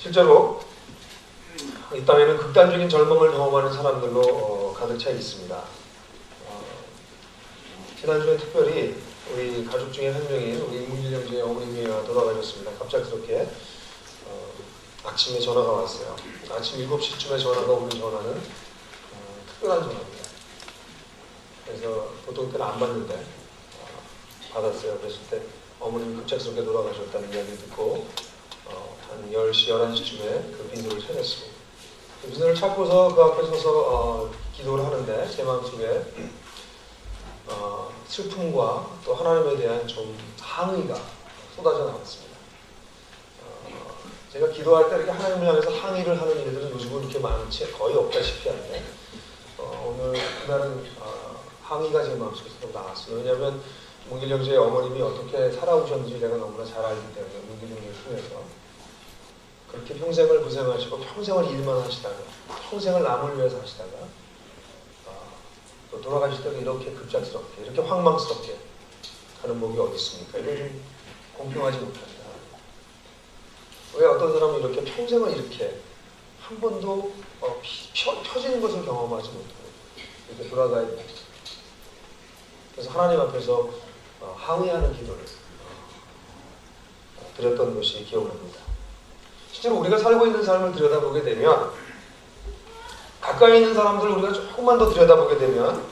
실제로 이 땅에는 극단적인 절망을 경험하는 사람들로 가득 차 있습니다. 지난주에 특별히 우리 가족 중에 한 명인 우리 문길 형제의 어머님이 돌아가셨습니다. 갑작스럽게 아침에 전화가 왔어요. 아침 7시쯤에 전화가 오는 전화는 특별한 전화입니다. 그래서 보통 때는 안 받는데 받았어요. 그랬을 때 어머님이 급작스럽게 돌아가셨다는 이야기를 듣고 한 10시, 11시쯤에 그 빈소를 찾았습니다. 그 빈소를 찾고서 그 앞에 서서 기도를 하는데 제 마음속에 슬픔과 또 하나님에 대한 좀 항의가 쏟아져 나왔습니다. 제가 기도할 때 이렇게 하나님을 향해서 항의를 하는 일들은 요즘은 이렇게 많지 거의 없다시피 한데 오늘 그날은 항의가 제 마음속에서 나왔어요. 왜냐하면 문길 형제의 어머님이 어떻게 살아오셨는지 내가 너무나 잘 알기 때문에 문길 형제를 통해서 그렇게 평생을 고생하시고 평생을 일만 하시다가 평생을 남을 위해서 하시다가 또 돌아가실 때도 이렇게 급작스럽게 이렇게 황망스럽게 가는 법이 어디 있습니까? 이건 좀 공평하지 못합니다. 왜 어떤 사람은 이렇게 평생을 이렇게 한 번도 펴지는 것을 경험하지 못하고 이렇게 돌아가야 됩니다. 그래서 하나님 앞에서 항의하는 기도를 드렸던 것이 기억납니다. 실제로 우리가 살고 있는 삶을 들여다보게 되면 가까이 있는 사람들을 우리가 조금만 더 들여다보게 되면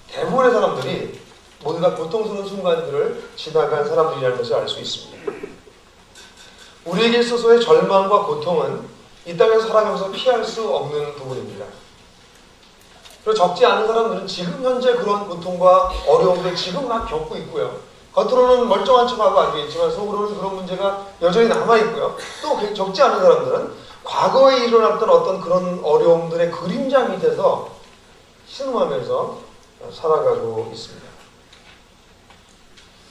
대부분의 사람들이 모두 다 고통스러운 순간들을 지나간 사람들이라는 것을 알 수 있습니다. 우리에게 있어서의 절망과 고통은 이 땅에서 살아가면서 피할 수 없는 부분입니다. 그리고 적지 않은 사람들은 지금 현재 그런 고통과 어려움을 지금 막 겪고 있고요. 겉으로는 멀쩡한 척하고 앉아있지만 속으로는 그런 문제가 여전히 남아있고요. 또 적지 않은 사람들은 과거에 일어났던 어떤 그런 어려움들의 그림자 밑에서 신음하면서 살아가고 있습니다.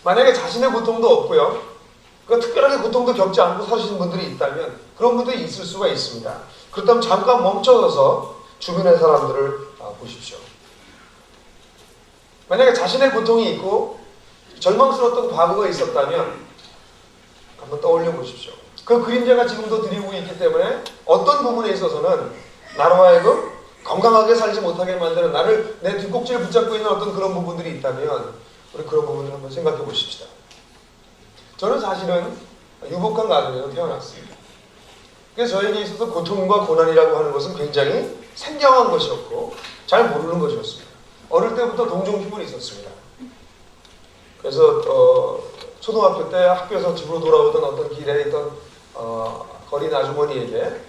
만약에 자신의 고통도 없고요. 특별하게 고통도 겪지 않고 사시는 분들이 있다면 그런 분들이 있을 수가 있습니다. 그렇다면 잠깐 멈춰서서 주변의 사람들을 보십시오. 만약에 자신의 고통이 있고 절망스러웠던 과거가 있었다면 한번 떠올려 보십시오. 그 그림자가 지금도 드리고 있기 때문에 어떤 부분에 있어서는 나로 하여금 건강하게 살지 못하게 만드는 나를 내 뒷꼭지를 붙잡고 있는 어떤 그런 부분들이 있다면 우리 그런 부분을 한번 생각해 보십시다. 저는 사실은 유복한 가정에서 태어났습니다. 그래서 저에게 있어서 고통과 고난이라고 하는 것은 굉장히 생경한 것이었고 잘 모르는 것이었습니다. 어릴 때부터 동정심은 있었습니다. 그래서 초등학교 때 학교에서 집으로 돌아오던 어떤 길에 있던 거린 아주머니에게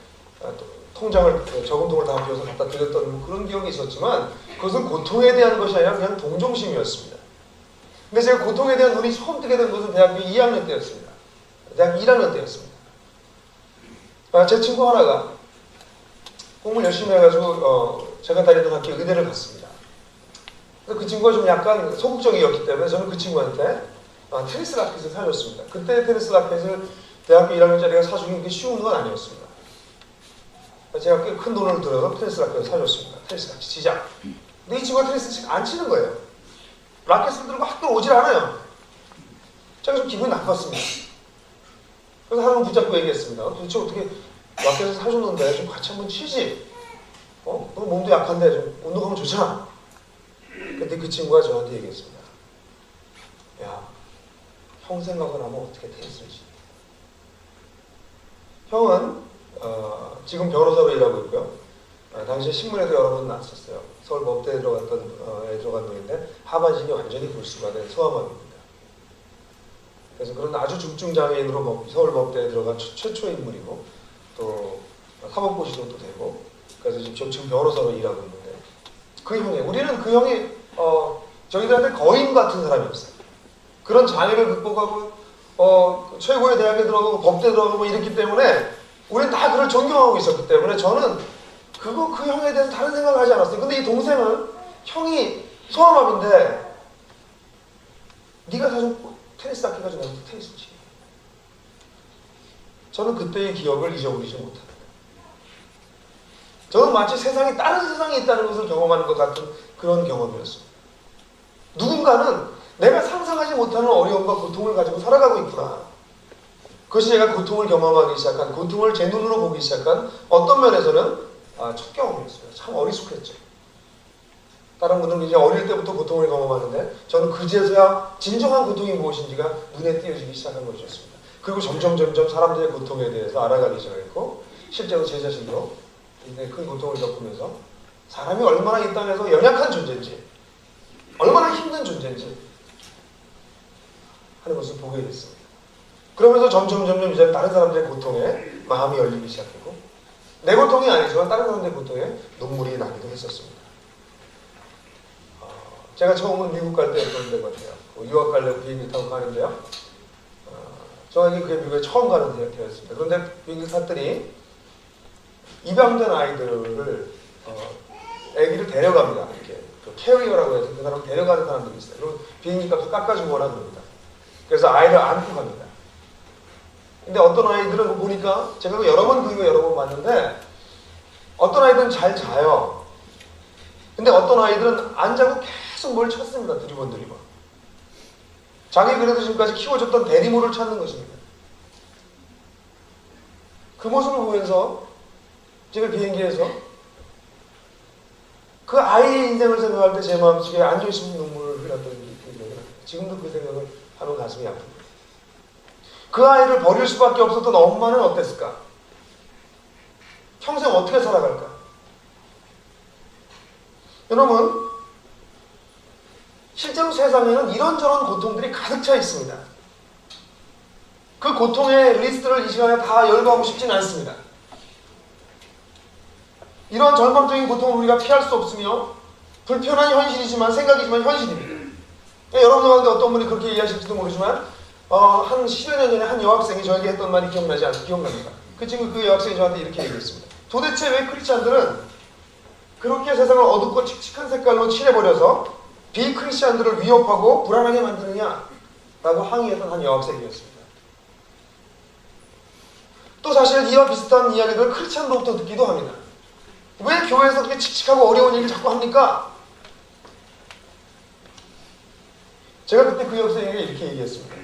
저금통을 다 비워서 갖다 드렸던 그런 기억이 있었지만 그것은 고통에 대한 것이 아니라 그냥 동정심이었습니다. 근데 제가 고통에 대한 눈이 처음 뜨게 된 것은 대학교 2학년 때였습니다. 대학교 1학년 때였습니다. 제 친구 하나가 공부를 열심히 해가지고 제가 다니던 학교 의대를 갔습니다. 그 친구가 좀 약간 소극적이었기 때문에 저는 그 친구한테 테니스 라켓을 사줬습니다. 그때 테니스 라켓을 대학교 1학년짜리가 사주기 게 쉬운 건 아니었습니다. 제가 꽤 큰 돈을 들여서 테니스 라켓을 사줬습니다. 테니스 라켓 시작. 근데 이 친구가 테니스 안 치는 거예요. 라켓을 들고 학교 오질 않아요. 제가 좀 기분이 나빴습니다. 그래서 하루 붙잡고 얘기했습니다. 도대체 어떻게 라켓을 사줬는데 좀 같이 한번 치지? 너 몸도 약한데 좀 운동하면 좋잖아. 근데 그 친구가 저한테 얘기했습니다. 야, 형 생각은 하면 어떻게 테니스를 치냐? 형은 지금 변호사로 일하고 있고요. 당시에 신문에도 여러 번 나왔었어요. 서울법대에 들어간 놈인데 하반신이 완전히 불수가 된 소아마비입니다. 그래서 그런 아주 중증 장애인으로 서울법대에 들어간 최초의 인물이고 또 사법고시도 또 되고 그래서 지금 변호사로 일하고 있는데 우리는 그 형이 저희들한테 거인 같은 사람이었어요. 그런 장애를 극복하고 최고의 대학에 들어가고 법대에 들어가고 이랬기 때문에 우리는 다 그걸 존경하고 있었기 때문에 저는 그 형에 대해서 다른 생각을 하지 않았어요. 근데 이 동생은 형이 소아마비인데 네가 사준 테니스 라켓 가지고 나서 테니스 치. 저는 그때의 기억을 잊어버리지 못합니다. 저는 마치 다른 세상이 있다는 것을 경험하는 것 같은 그런 경험이었습니다. 누군가는 내가 상상하지 못하는 어려움과 고통을 가지고 살아가고 있구나. 그것이 제가 고통을 경험하기 시작한, 고통을 제 눈으로 보기 시작한 어떤 면에서는 첫 경험이었어요. 참 어리숙했죠. 다른 분들은 이제 어릴 때부터 고통을 경험하는데 저는 그제서야 진정한 고통이 무엇인지가 눈에 띄어지기 시작한 것이었습니다. 그리고 점점 사람들의 고통에 대해서 알아가기 시작했고 실제로 제 자신도 굉장히 큰 고통을 겪으면서 사람이 얼마나 이 땅에서 연약한 존재인지, 얼마나 힘든 존재인지 하는 것을 보게 됐습니다. 그러면서 점점 이제 다른 사람들의 고통에 마음이 열리기 시작했고, 내 고통이 아니지만 다른 사람들의 고통에 눈물이 나기도 했었습니다. 제가 처음은 미국 갈 때였던 것 같아요. 유학 가려고 비행기 타고 가는데요. 저에게 그게 미국에 처음 가는 데였습니다. 그런데 비행기 탔더니 입양된 아이들을 아기를 데려갑니다. 이렇게 캐리어라고 해서 그 사람을 데려가는 사람들이 있어요. 그리고 비행기 값을 깎아주거나 그럽니다. 그래서 아이를 안고 갑니다. 근데 어떤 아이들은 보니까 제가 여러 번 그 이후에 여러 번 봤는데 어떤 아이들은 잘 자요. 근데 어떤 아이들은 안 자고 계속 뭘 찾습니다. 두리번. 자기 그래도 지금까지 키워줬던 대리모를 찾는 것입니다. 그 모습을 보면서 제가 비행기에서 그 아이의 인생을 생각할 때 제 마음속에 안정있는 눈물을 흘렸던 기억이 납니다. 지금도 그 생각을 하면 가슴이 아픕니다. 그 아이를 버릴 수밖에 없었던 엄마는 어땠을까? 평생 어떻게 살아갈까? 여러분, 실제로 세상에는 이런저런 고통들이 가득 차 있습니다. 그 고통의 리스트를 이 시간에 다 열거하고 싶지는 않습니다. 이러한 절망적인 고통을 우리가 피할 수 없으며 불편한 현실이지만, 생각이지만 현실입니다. 여러분 가운데 어떤 분이 그렇게 이해하실지도 모르지만 한 10여 년 전에 한 여학생이 저에게 했던 말이 기억납니다. 그 친구, 그 여학생이 저한테 이렇게 얘기했습니다. 도대체 왜 크리스찬들은 그렇게 세상을 어둡고 칙칙한 색깔로 칠해버려서 비크리스찬들을 위협하고 불안하게 만드느냐? 라고 항의했던 한 여학생이었습니다. 또 사실 이와 비슷한 이야기를 크리스찬으로부터 듣기도 합니다. 왜 교회에서 그렇게 칙칙하고 어려운 얘기를 자꾸 합니까? 제가 그때 그 여학생에게 이렇게 얘기했습니다.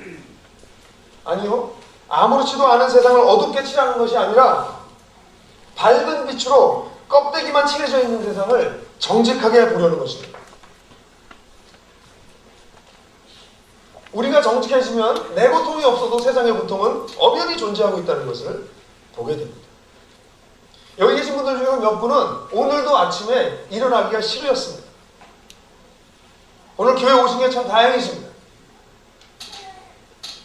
아니요, 아무렇지도 않은 세상을 어둡게 칠하는 것이 아니라 밝은 빛으로 껍데기만 칠해져 있는 세상을 정직하게 보려는 것입니다. 우리가 정직해지면 내 고통이 없어도 세상의 고통은 엄연히 존재하고 있다는 것을 보게 됩니다. 여기 계신 분들 중에 몇 분은 오늘도 아침에 일어나기가 싫으셨습니다. 오늘 교회 오신 게 참 다행이십니다.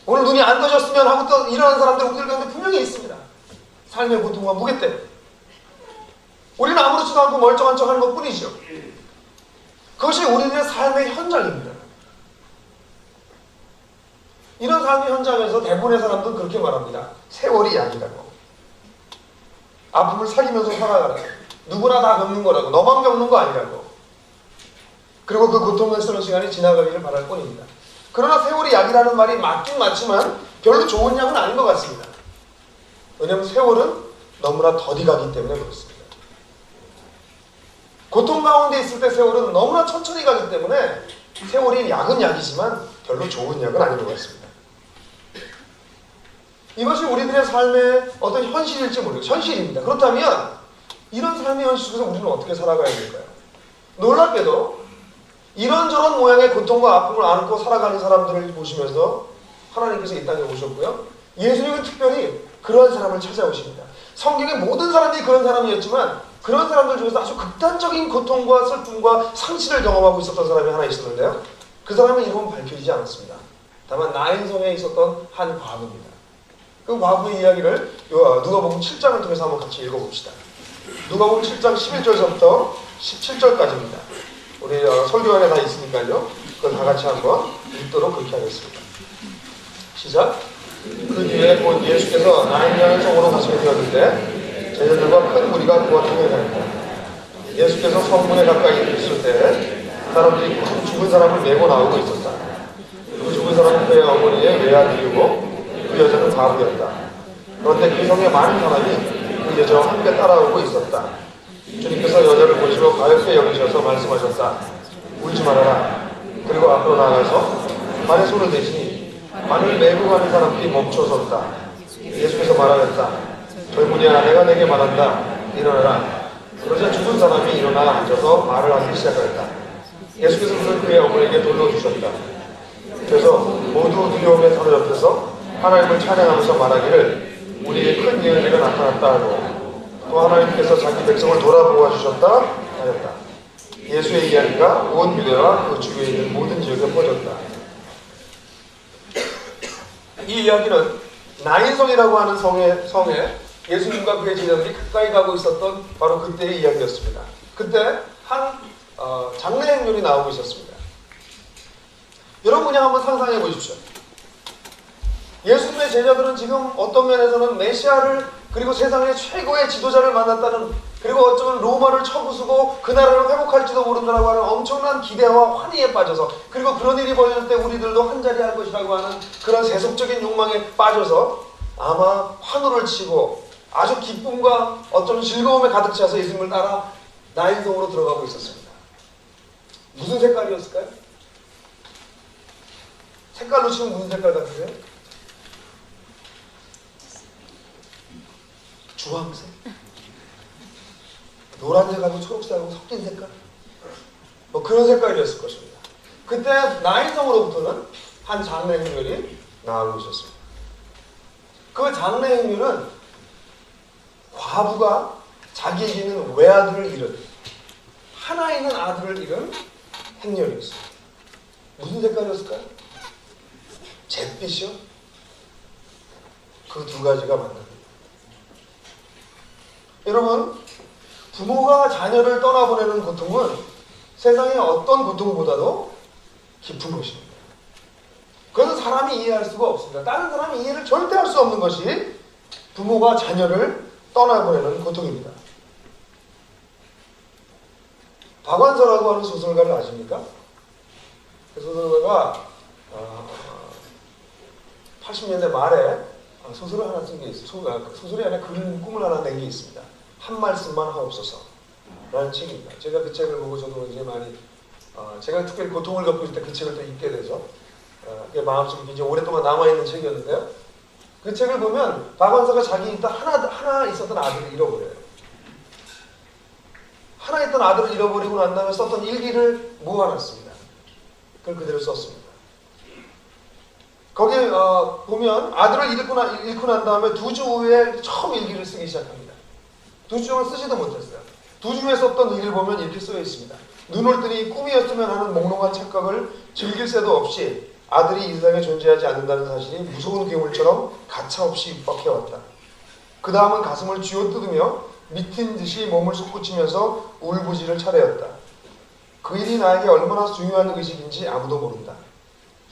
오늘 눈이 안 떠졌으면 하고 또 일어나는 사람들 우리 가운데 분명히 있습니다. 삶의 고통과 무게 때문에. 우리는 아무렇지도 않고 멀쩡한 척 하는 것 뿐이죠. 그것이 우리들의 삶의 현장입니다. 이런 삶의 현장에서 대부분의 사람들은 그렇게 말합니다. 세월이 약이라고. 아픔을 사귀면서 살아가라고. 누구나 다 겪는 거라고. 너만 겪는 거 아니라고. 그리고 그 고통을 쓰는 시간이 지나가기를 바랄 뿐입니다. 그러나 세월이 약이라는 말이 맞긴 맞지만 별로 좋은 약은 아닌 것 같습니다. 왜냐하면 세월은 너무나 더디 가기 때문에 그렇습니다. 고통 가운데 있을 때 세월은 너무나 천천히 가기 때문에 세월이 약은 약이지만 별로 좋은 약은 아닌 것 같습니다. 이것이 우리들의 삶의 어떤 현실일지 모르겠어요. 현실입니다. 그렇다면 이런 삶의 현실 속에서 우리는 어떻게 살아가야 될까요? 놀랍게도 이런저런 모양의 고통과 아픔을 안고 살아가는 사람들을 보시면서 하나님께서 이 땅에 오셨고요. 예수님은 특별히 그러한 사람을 찾아오십니다. 성경의 모든 사람들이 그런 사람이었지만 그런 사람들 중에서 아주 극단적인 고통과 슬픔과 상실을 경험하고 있었던 사람이 하나 있었는데요. 그 사람의 이름은 밝혀지지 않았습니다. 다만 나인성에 있었던 한 과부입니다. 그 과부의 이야기를 누가복음 7장을 통해서 한번 같이 읽어봅시다. 누가복음 7장 11절부터 17절까지입니다. 우리 설교안에 다 있으니까요. 그걸 다 같이 한번 읽도록 그렇게 하겠습니다. 시작. 그 뒤에 곧 예수께서 나인이라는 성으로 가시게 되었는데 제자들과 큰 무리가 그와 함께 다녔다. 예수께서 성문에 가까이 있을 때 사람들이 큰 죽은 사람을 메고 나오고 있었다. 그 죽은 사람은 그의 어머니의 외아들이고 그 여자는 과부였다. 그런데 그 성에 많은 사람이 그 여자와 함께 따라오고 있었다. 주님께서 여자를 보시고 가볍게 여기셔서 말씀하셨다. 울지 말아라. 그리고 앞으로 나가서 발에 손을 대시니 발을 메고 가는 사람들이 멈춰섰다. 예수께서 말하였다. 젊은이야, 내가 내게 말한다. 일어나라. 그러자 죽은 사람이 일어나 앉아서 말을 하기 시작하였다. 예수께서 그의 어머니에게 돌려 주셨다. 그래서 모두 두려움에 사로잡혀서 하나님을 찬양하면서 말하기를 우리의 큰 예언자가 나타났다 하고 또 하나님께서 자기 백성을 돌아보아 주셨다 하였다. 예수의 이야기가 온 유대와 그 주위에 있는 모든 지역에 퍼졌다. 이 이야기는 나인성이라고 하는 성에 예수님과 그의 제자들이 가까이 가고 있었던 바로 그때의 이야기였습니다. 그때 한 장례 행렬이 나오고 있었습니다. 여러분 그냥 한번 상상해 보십시오. 예수님의 제자들은 지금 어떤 면에서는 메시아를 그리고 세상의 최고의 지도자를 만났다는, 그리고 어쩌면 로마를 쳐부수고 그 나라를 회복할지도 모른다라고 하는 엄청난 기대와 환희에 빠져서, 그리고 그런 일이 벌어질 때 우리들도 한자리 할 것이라고 하는 그런 세속적인 욕망에 빠져서 아마 환호를 치고 아주 기쁨과 어쩌면 즐거움에 가득 차서 예수님을 따라 나인성으로 들어가고 있었습니다. 무슨 색깔이었을까요? 색깔로 치면 무슨 색깔 같으세요? 주황색? 노란색하고 초록색하고 섞인 색깔? 뭐 그런 색깔이었을 것입니다. 그때 나인성으로부터는 한 장례 행렬이 나오고 있었습니다. 그 장례 행렬은 과부가 자기에게 있는 외아들을 잃은, 하나 있는 아들을 잃은 행렬이었어요. 무슨 색깔이었을까요? 잿빛이요? 그 두 가지가 만납니다. 여러분, 부모가 자녀를 떠나보내는 고통은 세상의 어떤 고통보다도 깊은 것입니다. 그것은 사람이 이해할 수가 없습니다. 다른 사람이 이해를 절대 할 수 없는 것이 부모가 자녀를 떠나보내는 고통입니다. 박완서라고 하는 소설가를 아십니까? 그 소설가가 80년대 말에 소설을 하나 쓴 게 있어요. 소설이 아니라 꿈을 하나 낸 게 있습니다. 한 말씀만 하옵소서 라는 책입니다. 제가 그 책을 보고 저도 이제 많이 제가 특별히 고통을 겪고 있을 때 그 책을 또 읽게 되죠. 마음속에 굉장히 오랫동안 남아있는 책이었는데요. 그 책을 보면 박완서가 자기 일단 하나 있었던 아들을 잃어버려요. 하나 있던 아들을 잃어버리고 난 다음에 썼던 일기를 모아놨습니다. 그걸 그대로 썼습니다. 거기에 보면 아들을 잃고 난 다음에 2주 후에 처음 일기를 쓰기 시작합니다. 2주 동안 쓰지도 못했어요. 2주 후에 썼던 일기를 보면 이렇게 쓰여 있습니다. 눈을 뜨니 꿈이었으면 하는 몽롱한 착각을 즐길 새도 없이 아들이 이 세상에 존재하지 않는다는 사실이 무서운 괴물처럼 가차없이 입박해왔다. 그 다음은 가슴을 쥐어뜯으며 미친 듯이 몸을 솟구치면서 울부짖을 차례였다. 그 일이 나에게 얼마나 중요한 의식인지 아무도 모른다.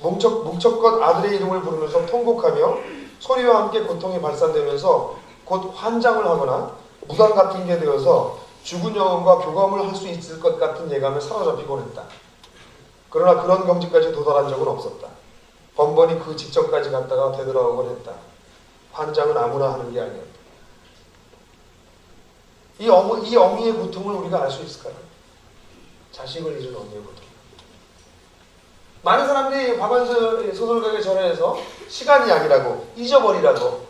뭉척껏 아들의 이름을 부르면서 통곡하며 소리와 함께 고통이 발산되면서 곧 환장을 하거나 무당 같은 게 되어서 죽은 영혼과 교감을 할 수 있을 것 같은 예감에 사로잡히곤 했다. 그러나 그런 경지까지 도달한 적은 없었다. 번번이 그 직전까지 갔다가 되돌아오곤 했다. 환장은 아무나 하는 게 아니었다. 이 어미의 고통을 우리가 알 수 있을까요? 자식을 잃은 어미의 고통. 많은 사람들이 박완서 소설가에게 전해서 시간이 약이라고, 잊어버리라고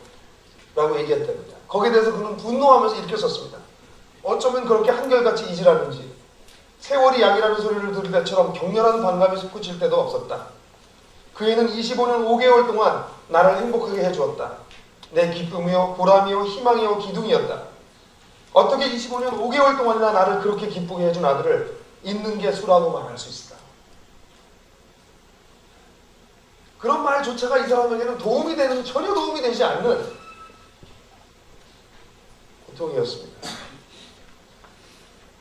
라고 얘기했답니다. 거기에 대해서 그는 분노하면서 이렇게 썼습니다. 어쩌면 그렇게 한결같이 잊으라는지 세월이 약이라는 소리를 들을 때처럼 격렬한 반감이 솟구칠 때도 없었다. 그 애는 25년 5개월 동안 나를 행복하게 해주었다. 내 기쁨이요 보람이요 희망이요 기둥이었다. 어떻게 25년 5개월 동안이나 나를 그렇게 기쁘게 해준 아들을 잊는 게 수라고 말할 수 있을까? 그런 말조차가 이 사람에게는 전혀 도움이 되지 않는 고통이었습니다.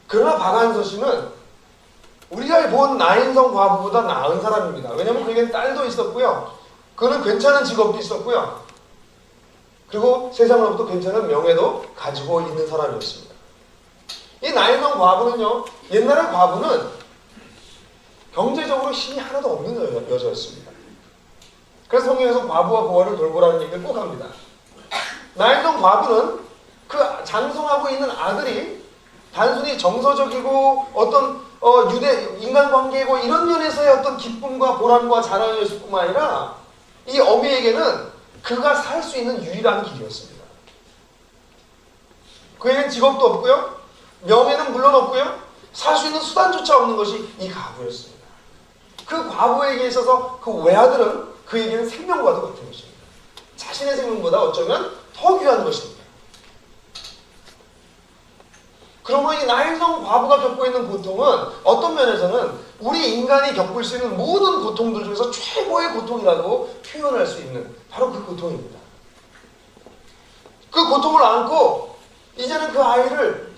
그러나 박완서 씨는 우리가 본 나인성 과부보다 나은 사람입니다. 왜냐하면 그에게는 딸도 있었고요. 그는 괜찮은 직업도 있었고요. 그리고 세상으로부터 괜찮은 명예도 가지고 있는 사람이었습니다. 이 나인성 과부는요, 옛날의 과부는 경제적으로 힘이 하나도 없는 여자였습니다. 그래서 성경에서 과부와 고아를 돌보라는 얘기를 꼭 합니다. 나인성 과부는 그 장성하고 있는 아들이 단순히 정서적이고 어떤 유대 인간관계고 이런 면에서의 어떤 기쁨과 보람과 자랑이었을 뿐만 아니라 이 어미에게는 그가 살 수 있는 유일한 길이었습니다. 그에겐 직업도 없고요. 명예는 물론 없고요. 살 수 있는 수단조차 없는 것이 이 과부였습니다. 그 과부에게 있어서 그 외아들은 그에게는 생명과도 같은 것입니다. 자신의 생명보다 어쩌면 더 귀한 것입니다. 그러므로 이 나일성 과부가 겪고 있는 고통은 어떤 면에서는 우리 인간이 겪을 수 있는 모든 고통들 중에서 최고의 고통이라고 표현할 수 있는 바로 그 고통입니다. 그 고통을 안고 이제는 그 아이를,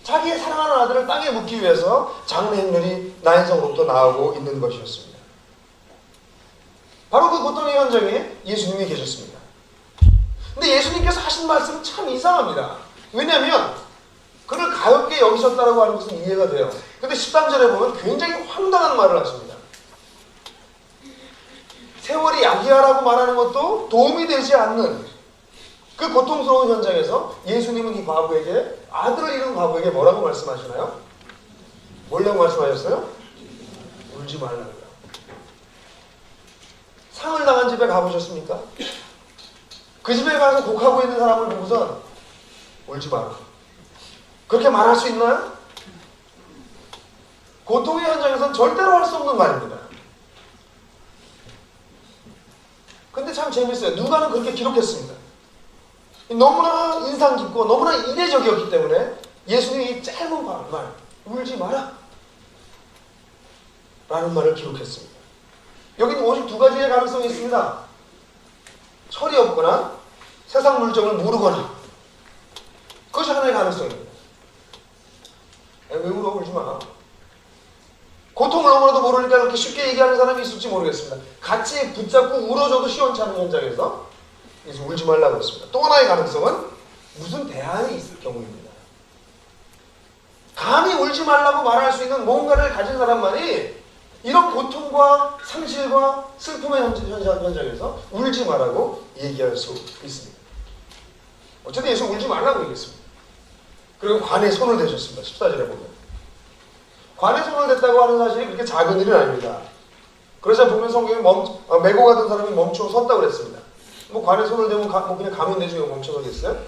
자기의 사랑하는 아들을 땅에 묻기 위해서 장래 행렬이 나일성으로부터 나오고 있는 것이었습니다. 바로 그 고통의 현장에 예수님이 계셨습니다. 근데 예수님께서 하신 말씀은 참 이상합니다. 왜냐하면 그를 가볍게 여기셨다고 하는 것은 이해가 돼요. 근데 13절에 보면 굉장히 황당한 말을 하십니다. 세월이 야기하라고 말하는 것도 도움이 되지 않는 그 고통스러운 현장에서 예수님은 이 과부에게, 아들을 잃은 과부에게 뭐라고 말씀하시나요? 뭐라고 말씀하셨어요? 울지 말라고요. 상을 당한 집에 가보셨습니까? 그 집에 가서 곡하고 있는 사람을 보고선 울지 마라, 그렇게 말할 수 있나요? 고통의 현장에서는 절대로 할 수 없는 말입니다. 근데 참 재밌어요. 누가는 그렇게 기록했습니다. 너무나 인상 깊고 너무나 이례적이었기 때문에 예수님이 이 짧은 말, 울지 마라 라는 말을 기록했습니다. 여기는 오직 두 가지의 가능성이 있습니다. 철이 없거나 세상 물정을 모르거나, 그것이 하나의 가능성입니다. 왜 울어? 울지 마. 고통을 너무나도 모르니까 그렇게 쉽게 얘기하는 사람이 있을지 모르겠습니다. 같이 붙잡고 울어줘도 시원치 않은 현장에서 그래서 울지 말라고 했습니다. 또 하나의 가능성은 무슨 대안이 있을 경우입니다. 감히 울지 말라고 말할 수 있는 뭔가를 가진 사람만이 이런 고통과 상실과 슬픔의 현장에서 울지 말라고 얘기할 수 있습니다. 어쨌든 예수 울지 말라고 얘기했습니다. 그리고 관에 손을 대셨습니다. 14절에 보면. 관에 손을 댔다고 하는 사실이 그렇게 작은 일은 아닙니다. 그러자 보면 성경에 메고 가던 사람이 멈추어 섰다고 그랬습니다. 뭐 관에 손을 대면 뭐 그냥 가면 되지 왜 멈춰서겠어요?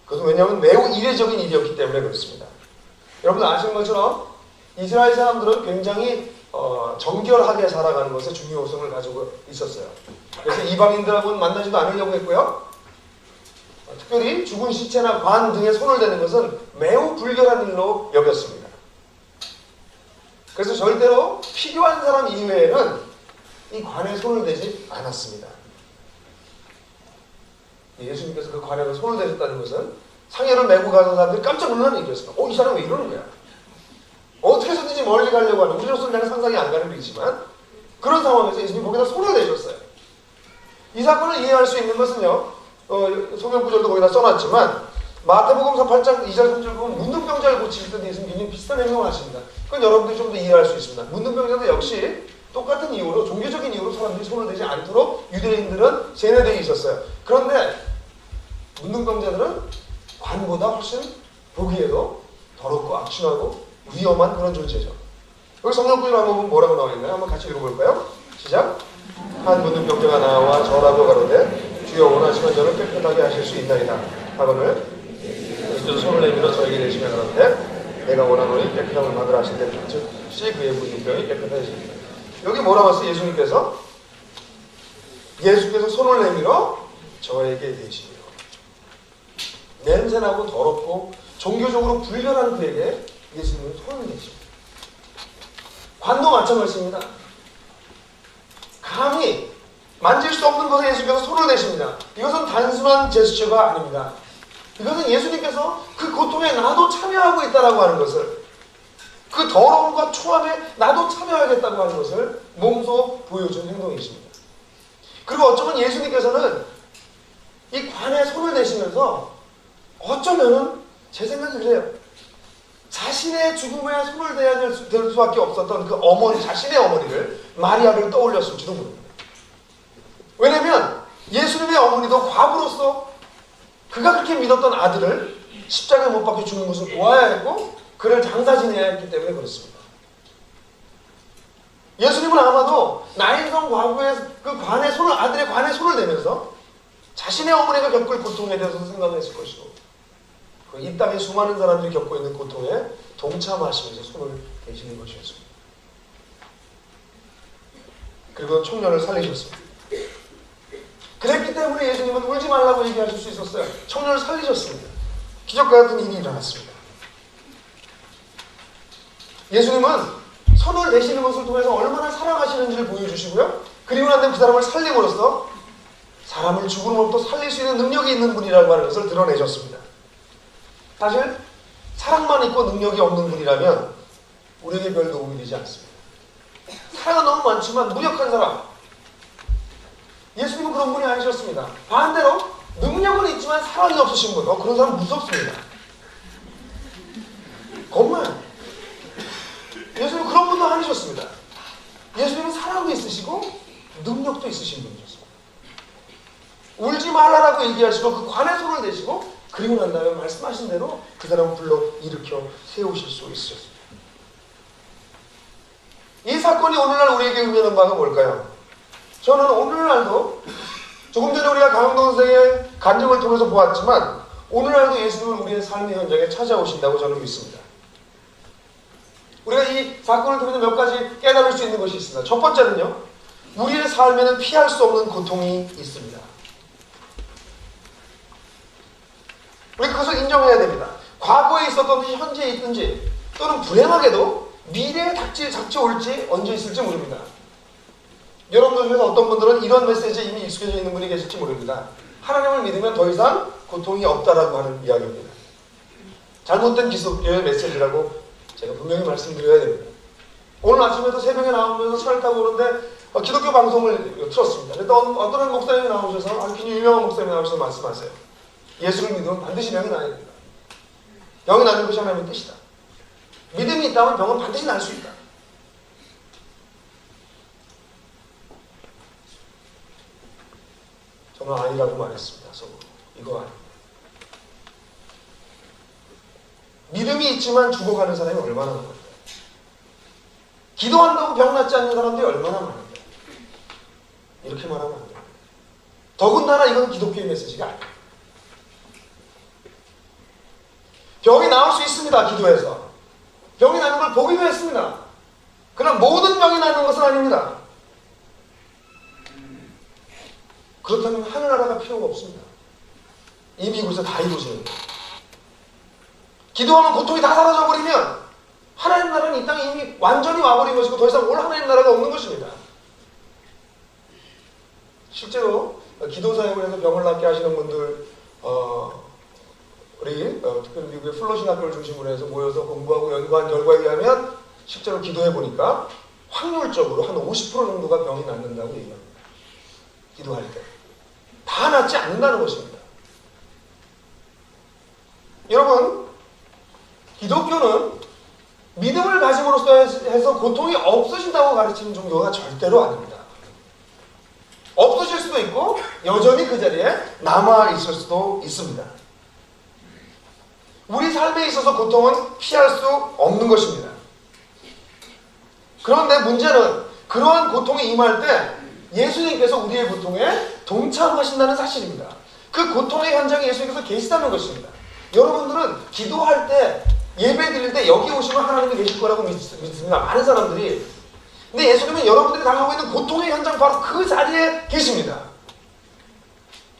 그것은 왜냐하면 매우 이례적인 일이었기 때문에 그렇습니다. 여러분들 아시는 것처럼 이스라엘 사람들은 굉장히 정결하게 살아가는 것에 중요성을 가지고 있었어요. 그래서 이방인들하고는 만나지도 않으려고 했고요. 특별히 죽은 시체나 관 등에 손을 대는 것은 매우 불결한 일로 여겼습니다. 그래서 절대로 필요한 사람 이외에는 이 관에 손을 대지 않았습니다. 예수님께서 그 관에 손을 대셨다는 것은 상여를 메고 가는 사람들이 깜짝 놀라는 일이었습니다. 이 사람 왜 이러는 거야? 어떻게 해서든지 멀리 가려고 하는, 우리로서는 내가 상상이 안 가는 일이지만 그런 상황에서 예수님이 거기다 손을 대셨어요. 이 사건을 이해할 수 있는 것은요, 성경 구절도 거기다 써놨지만 마태복음 8장 2절 3절 보면 문둥병자를 고칠 때 예수님 굉장히 비슷한 행동을 하십니다. 그건 여러분들이 좀 더 이해할 수 있습니다. 문둥병자도 역시 똑같은 이유로, 종교적인 이유로 사람들이 손을 대지 않도록 유대인들은 세뇌되어 있었어요. 그런데 문둥병자들은 관보다 훨씬 보기에도 더럽고 악취나고 위험한 그런 존재죠. 여기 성경 구절 한번 보면 뭐라고 나와 있나요? 한번 같이 읽어볼까요? 시작! 한 문둥병자가 나와 절하고 가로되 주여 원하시면 저를 깨끗하게 하실 수 있나이다 하거늘 그래서 손을 내밀어 저에게 대시며 가로되 내가 원하노니 깨끗함을 받으라 하신대 즉시 그의 문둥병이 깨끗해집니다. 여기 뭐라고 했어요? 예수께서 손을 내밀어 저에게 대시며, 냄새나고 더럽고 종교적으로 불결한 그에게 예수님은 손을 대십니다. 관도 마찬가지입니다. 감히 만질 수 없는 것에 예수님께서 손을 대십니다. 이것은 단순한 제스처가 아닙니다. 이것은 예수님께서 그 고통에 나도 참여하고 있다라고 하는 것을, 그 더러움과 초함에 나도 참여하겠다고 하는 것을 몸소 보여준 행동이십니다. 그리고 어쩌면 예수님께서는 이 관에 손을 대시면서 어쩌면은 제 생각이 그래요. 자신의 죽음에 손을 대야 될 수밖에 없었던 그 어머니, 자신의 어머니를, 마리아를 떠올렸을지도 모릅니다. 왜냐하면 예수님의 어머니도 과부로서 그가 그렇게 믿었던 아들을 십자가에 못 박혀 죽는 것을 보아야 했고 그를 장사 지내야 했기 때문에 그렇습니다. 예수님은 아마도 나인성 과부의 그 관에 손을, 아들의 관에 손을 대면서 자신의 어머니가 겪을 고통에 대해서도 생각했을 것이고 이 땅의 수많은 사람들이 겪고 있는 고통에 동참하시면서 손을 대시는 것이었습니다. 그리고 청년을 살리셨습니다. 그랬기 때문에 예수님은 울지 말라고 얘기하실 수 있었어요. 청년을 살리셨습니다. 기적과 같은 일이 일어났습니다. 예수님은 손을 대시는 것을 통해서 얼마나 사랑하시는지를 보여주시고요. 그리고 난 다음에 그 사람을 살림으로써 사람을 죽음으로부터 살릴 수 있는 능력이 있는 분이라고 하는 것을 드러내셨습니다. 사실 사랑만 있고 능력이 없는 분이라면 우리에게 별 도움이 되지 않습니다. 사랑은 너무 많지만 무력한 사람, 예수님은 그런 분이 아니셨습니다. 반대로 능력은 있지만 사랑이 없으신 분, 그런 사람 무섭습니다. 겁나요. 예수님은 그런 분도 아니셨습니다. 예수님은 사랑도 있으시고 능력도 있으신 분이셨습니다. 울지 말라라고 얘기하시고 그 관에 손을 대시고 그리고 난 다음에 말씀하신 대로 그 사람을 불러 일으켜 세우실 수 있으셨습니다. 이 사건이 오늘날 우리에게 의미하는 바가 뭘까요? 저는 오늘날도 조금 전에 우리가 강원도 선생의 간증을 통해서 보았지만 오늘날도 예수님은 우리의 삶의 현장에 찾아오신다고 저는 믿습니다. 우리가 이 사건을 통해서 몇 가지 깨달을 수 있는 것이 있습니다. 첫 번째는요, 우리의 삶에는 피할 수 없는 고통이 있습니다. 우리 그것을 인정해야 됩니다. 과거에 있었던지 현재에 있든지 또는 불행하게도 미래에 닥치 올지 언제 있을지 모릅니다. 여러분들 중에서 어떤 분들은 이런 메시지에 이미 익숙해져 있는 분이 계실지 모릅니다. 하나님을 믿으면 더 이상 고통이 없다라고 하는 이야기입니다. 잘못된 기독교의 메시지라고 제가 분명히 말씀드려야 됩니다. 오늘 아침에도 새벽에 나오면서 차를 타고 오는데 기독교 방송을 틀었습니다. 그때 어떤 목사님이 나오셔서 굉장히 유명한 목사님이 나오셔서 말씀하세요. 예수를 믿으면 반드시 병이 나야 된다. 병이 나는 것이 하나님의 뜻이다. 믿음이 있다면 병은 반드시 날 수 있다. 저는 아니라고 말했습니다. 속으로. 이거 아닙니다. 믿음이 있지만 죽어가는 사람이 얼마나 많은데. 기도한다고 병 낫지 않는 사람들이 얼마나 많은데. 이렇게 말하면 안 돼요. 더군다나 이건 기독교의 메시지가 아니에요. 병이 나을 수 있습니다. 기도해서. 병이 나는 걸 보기도 했습니다. 그러나 모든 병이 나는 것은 아닙니다. 그렇다면 하늘나라가 필요가 없습니다. 이미 그래서 다 이루어지는 거예요. 기도하면 고통이 다 사라져버리면 하나님 나라는 이 땅에 이미 완전히 와버린 것이고 더 이상 올 하나님 나라가 없는 것입니다. 실제로 기도 사역을 해서 병을 낫게 하시는 분들 우리 특별히 미국의 플러신 학교를 중심으로 해서 모여서 공부하고 연구한 결과에 의하면 실제로 기도해 보니까 확률적으로 한 50% 정도가 병이 낫는다고 얘기합니다. 기도할 때. 다 낫지 않는다는 것입니다. 여러분, 기독교는 믿음을 가짐으로써 해서 고통이 없어진다고 가르치는 종교가 절대로 아닙니다. 없어질 수도 있고 여전히 그 자리에 남아있을 수도 있습니다. 우리 삶에 있어서 고통은 피할 수 없는 것입니다. 그런데 문제는 그러한 고통이 임할 때 예수님께서 우리의 고통에 동참하신다는 사실입니다. 그 고통의 현장에 예수님께서 계시다는 것입니다. 여러분들은 기도할 때 예배 드릴 때 여기 오시면 하나님이 계실 거라고 믿습니다. 많은 사람들이. 근데 예수님은 여러분들이 당하고 있는 고통의 현장 바로 그 자리에 계십니다.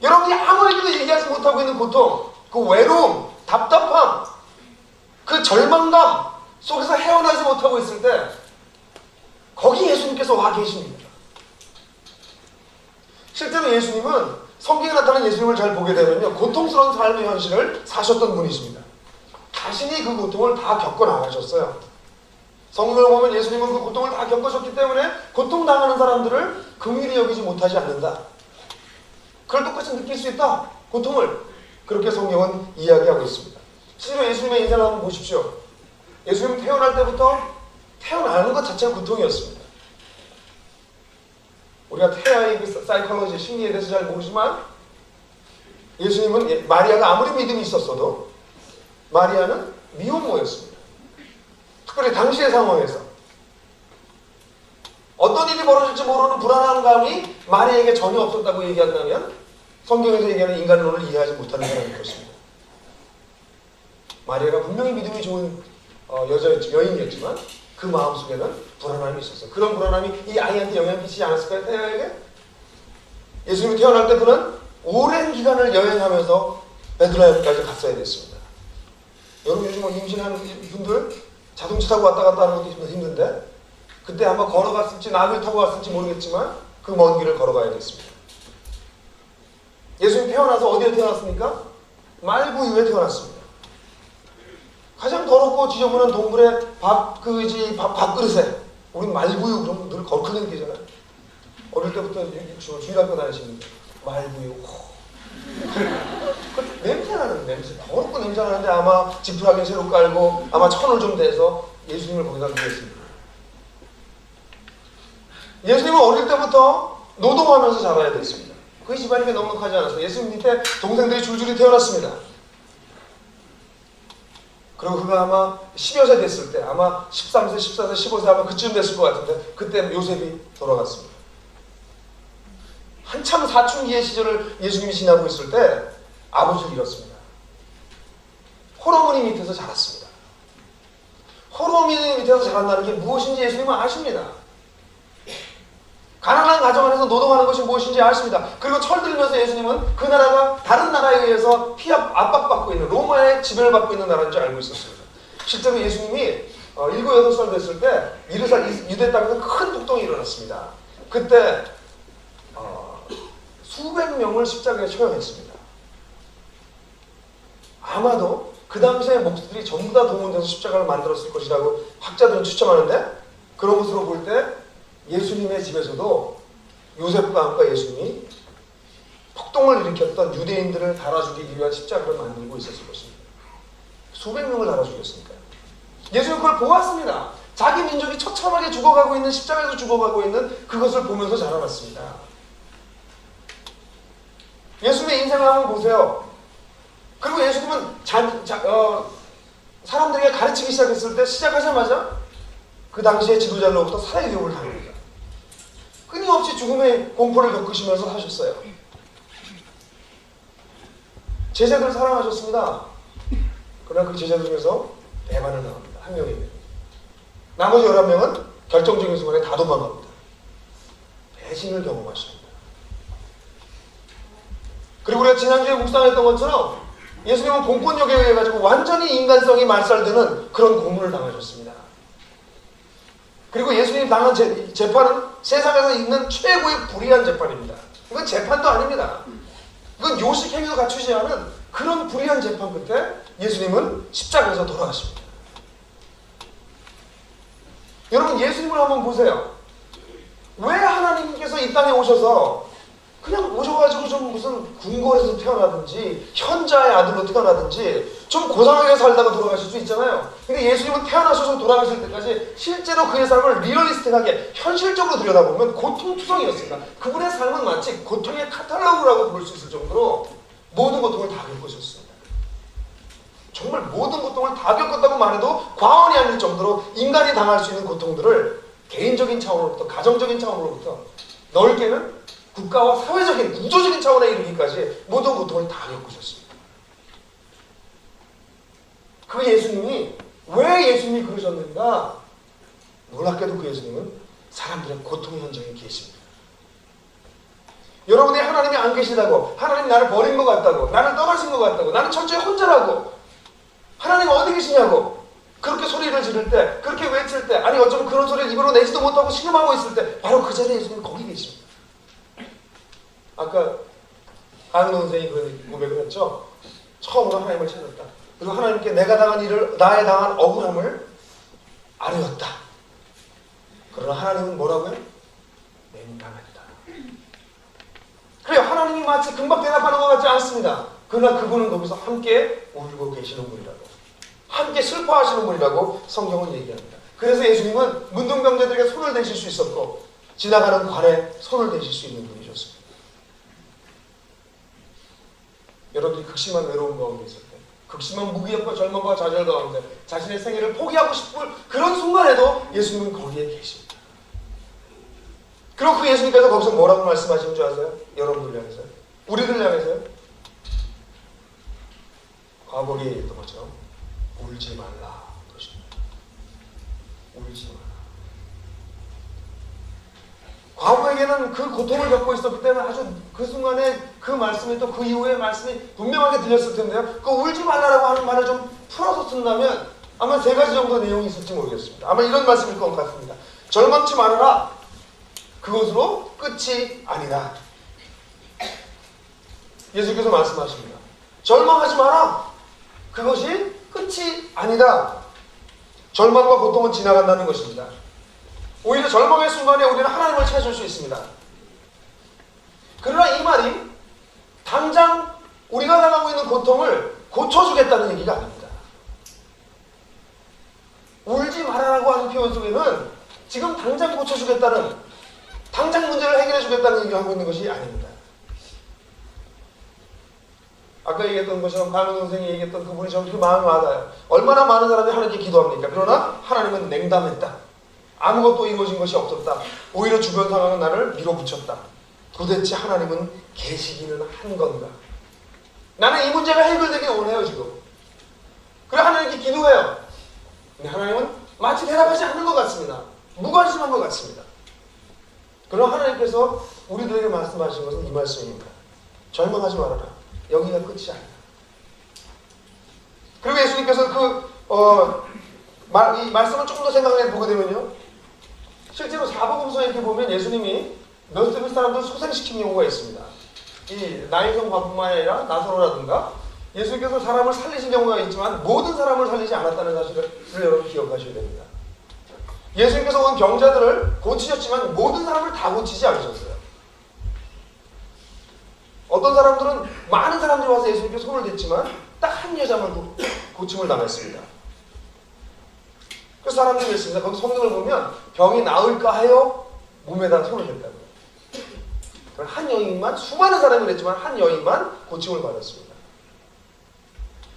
여러분이 아무에게도 얘기하지 못하고 있는 고통, 그 외로움, 답답함, 그 절망감 속에서 헤어나지 못하고 있을 때 거기 예수님께서 와 계십니다. 실제로 예수님은 성경에 나타난 예수님을 잘 보게 되면요, 고통스러운 삶의 현실을 사셨던 분이십니다. 자신이 그 고통을 다 겪어나가셨어요. 성경을 보면 예수님은 그 고통을 다 겪으셨기 때문에 고통당하는 사람들을 긍휼히 여기지 못하지 않는다. 그걸 똑같이 느낄 수 있다. 고통을. 그렇게 성경은 이야기하고 있습니다. 실제로 예수님의 인생을 한번 보십시오. 예수님은 태어날 때부터 태어나는 것 자체가 고통이었습니다. 우리가 태아의 그 사이콜로지, 심리에 대해서 잘 모르지만 예수님은 마리아가 아무리 믿음이 있었어도 마리아는 미혼모였습니다. 특별히 당시의 상황에서 어떤 일이 벌어질지 모르는 불안한 감이 마리아에게 전혀 없었다고 얘기한다면 성경에서 얘기하는 인간론을 이해하지 못하는 사람일 것입니다. 마리아가 분명히 믿음이 좋은 여인이었지만 그 마음속에는 불안함이 있었어요. 그런 불안함이 이 아이한테 영향을 끼치지 않았을까요? 태아에게? 예수님이 태어날 때 그는 오랜 기간을 여행하면서 베들레헴까지 갔어야 됐습니다. 여러분 요즘 임신하는 분들 자동차 타고 왔다 갔다 하는 것도 힘든데 그때 아마 걸어갔을지 나귀를 타고 갔을지 모르겠지만 그 먼 길을 걸어가야겠습니다. 예수님 태어나서 어디에 태어났습니까? 말구유에 태어났습니다. 가장 더럽고 지저분한 동물의 밥그릇에 우리 말구유 그런 분들 거크게 느끼잖아요. 어릴 때부터 주일학교 다니시는데 말구유 냄새나는 냄새 더럽고 냄새나는데 아마 지푸라기 새로 깔고 아마 천을 좀 대서 예수님을 거기다 두겠습니다. 예수님은 어릴 때부터 노동하면서 자라야 됐습니다. 그 집안이 넉넉하지 않아서 예수님 밑에 동생들이 줄줄이 태어났습니다. 그리고 그가 아마 10여 세 됐을 때 아마 13세, 14세, 15세 아마 그쯤 됐을 것 같은데 그때 요셉이 돌아갔습니다. 한참 사춘기의 시절을 예수님이 지나고 있을 때 아버지를 잃었습니다. 홀어머니 밑에서 자랐습니다. 홀어머니 밑에서 자란다는 게 무엇인지 예수님은 아십니다. 가난한 가정 안에서 노동하는 것이 무엇인지 아십니다. 그리고 철들면서 예수님은 그 나라가 다른 나라에 의해서 압박받고 있는 로마의 지배를 받고 있는 나라인 줄 알고 있었습니다. 실제로 예수님이 7, 8살 됐을 때 유대 땅에서 큰 폭동이 일어났습니다. 그때 수백 명을 십자가에 처형했습니다. 아마도 그 당시에 목사들이 전부 다 동원돼서 십자가를 만들었을 것이라고 학자들은 추정하는데 그런 것으로 볼 때 예수님의 집에서도 요셉과 함께 예수님이 폭동을 일으켰던 유대인들을 달아주기 위한 십자가를 만들고 있었을 것입니다. 수백 명을 달아 죽였으니까요. 예수님은 그걸 보았습니다. 자기 민족이 처참하게 죽어가고 있는 십자가에서 죽어가고 있는 그것을 보면서 자라났습니다. 예수님의 인생을 한번 보세요. 그리고 예수님은 사람들에게 가르치기 시작했을 때 시작하자마자 그 당시의 지도자로부터 살해 위협을 당합니다. 끊임없이 죽음의 공포를 겪으시면서 하셨어요. 제자들을 사랑하셨습니다. 그러나 그 제자들 중에서 배반을 당합니다. 한 명입니다. 나머지 11명은 결정적인 순간에 다 도망갑니다. 배신을 경험하십니다. 그리고 우리가 지난주에 묵상했던 것처럼 예수님은 공권력에 의해 가지고 완전히 인간성이 말살되는 그런 고문을 당하셨습니다. 그리고 예수님이 당한 재판은 세상에서 있는 최고의 불의한 재판입니다. 이건 재판도 아닙니다. 이건 요식행위도 갖추지 않은 그런 불의한 재판 끝에 예수님은 십자가에서 돌아가십니다. 여러분 예수님을 한번 보세요. 왜 하나님께서 이 땅에 오셔서 그냥 오셔가지고 좀 무슨 궁궐에서 태어나든지 현자의 아들로 태어나든지 좀 고상하게 살다가 돌아가실 수 있잖아요. 근데 예수님은 태어나셔서 돌아가실 때까지 실제로 그의 삶을 리얼리스틱하게 현실적으로 들여다보면 고통투성이었습니다. 그분의 삶은 마치 고통의 카탈로그라고 부를 수 있을 정도로 모든 고통을 다 겪으셨습니다. 정말 모든 고통을 다 겪었다고 말해도 과언이 아닐 정도로 인간이 당할 수 있는 고통들을 개인적인 차원으로부터 가정적인 차원으로부터 넓게는 국가와 사회적인 구조적인 차원에 이르기까지 모든 고통을 다 겪으셨습니다. 그 예수님이 왜 예수님이 그러셨는가? 놀랍게도 그 예수님은 사람들의 고통 현장에 계십니다. 여러분이 하나님이 안 계시다고, 하나님 나를 버린 것 같다고, 나를 떠나신 것 같다고, 나는 철저히 혼자라고, 하나님 어디 계시냐고 그렇게 소리를 지를 때, 그렇게 외칠 때, 아니 어쩌면 그런 소리를 입으로 내지도 못하고 신음하고 있을 때 바로 그 자리에 예수님은 거기 계십니다. 아까 강은호 선생님이 그 고백을 했죠. 처음으로 하나님을 찾았다. 그리고 하나님께 내가 당한 일을, 나에 당한 억울함을 아뢰었다. 그러나 하나님은 뭐라고요? 냉담했다. 그래요. 하나님이 마치 금방 대답하는 것 같지 않습니다. 그러나 그분은 거기서 함께 울고 계시는 분이라고, 함께 슬퍼하시는 분이라고 성경은 얘기합니다. 그래서 예수님은 문둥병자들에게 손을 대실 수 있었고 지나가는 관에 손을 대실 수 있는 분이셨습니다. 여러분들이 극심한 외로움 가운데 있을 때, 극심한 무기력과 절망과 좌절 가운데 자신의 생애를 포기하고 싶은 그런 순간에도 예수님은 거기에 계십니다. 그리고 그 예수님께서 거기서 뭐라고 말씀하시는 줄 아세요? 여러분들 향해서 우리들 향해서요. 과거에 얘기했던 것처럼 울지 말라. 울지 마라. 과거에게는 그 고통을 겪고 있었기 때문에 아주 그 순간에 그 말씀이 또 그 이후의 말씀이 분명하게 들렸을 텐데요. 그 울지 말라라고 하는 말을 좀 풀어서 쓴다면 아마 3가지 정도 내용이 있을지 모르겠습니다. 아마 이런 말씀일 것 같습니다. 절망치 말아라. 그것으로 끝이 아니다. 예수께서 말씀하십니다. 절망하지 마라. 그것이 끝이 아니다. 절망과 고통은 지나간다는 것입니다. 오히려 절망의 순간에 우리는 하나님을 찾을 수 있습니다. 그러나 이 말이 당장 우리가 당하고 있는 고통을 고쳐주겠다는 얘기가 아닙니다. 울지 말아라고 하는 표현 속에는 지금 당장 고쳐주겠다는, 당장 문제를 해결해주겠다는 얘기를 하고 있는 것이 아닙니다. 아까 얘기했던 것처럼 강현 선생이 얘기했던 그분이 저는 그 마음이 와닿아요. 얼마나 많은 사람이 하나님께 기도합니까? 그러나 하나님은 냉담했다. 아무것도 이루어진 것이 없었다. 오히려 주변 상황은 나를 밀어붙였다. 도대체 하나님은 계시기는 한 건가? 나는 이 문제가 해결되길 원해요 지금. 그래 하나님께 기도해요. 근데 하나님은 마치 대답하지 않는 것 같습니다. 무관심한 것 같습니다. 그러나 하나님께서 우리들에게 말씀하신 것은 이 말씀입니다. 절망하지 말아라. 여기가 끝이 아니다. 그리고 예수님께서 이 말씀을 조금 더 생각해 보게 되면요. 실제로 사복음서에 이렇게 보면 예수님이 몇몇 사람들을 소생시킨 경우가 있습니다. 이 나인성 관뿐만 아니라 나사로라든가 예수님께서 사람을 살리신 경우가 있지만 모든 사람을 살리지 않았다는 사실을 여러분 기억하셔야 됩니다. 예수님께서 온 병자들을 고치셨지만 모든 사람을 다 고치지 않으셨어요. 어떤 사람들은 많은 사람들이 와서 예수님께 손을 댔지만 딱 한 여자만 고침을 당했습니다. 그 사람들이 있습니다. 거기 성경을 보면 병이 나을까 하여 몸에다 손을 댔다고요. 한 여인만, 수많은 사람이 그랬지만 한 여인만 고침을 받았습니다.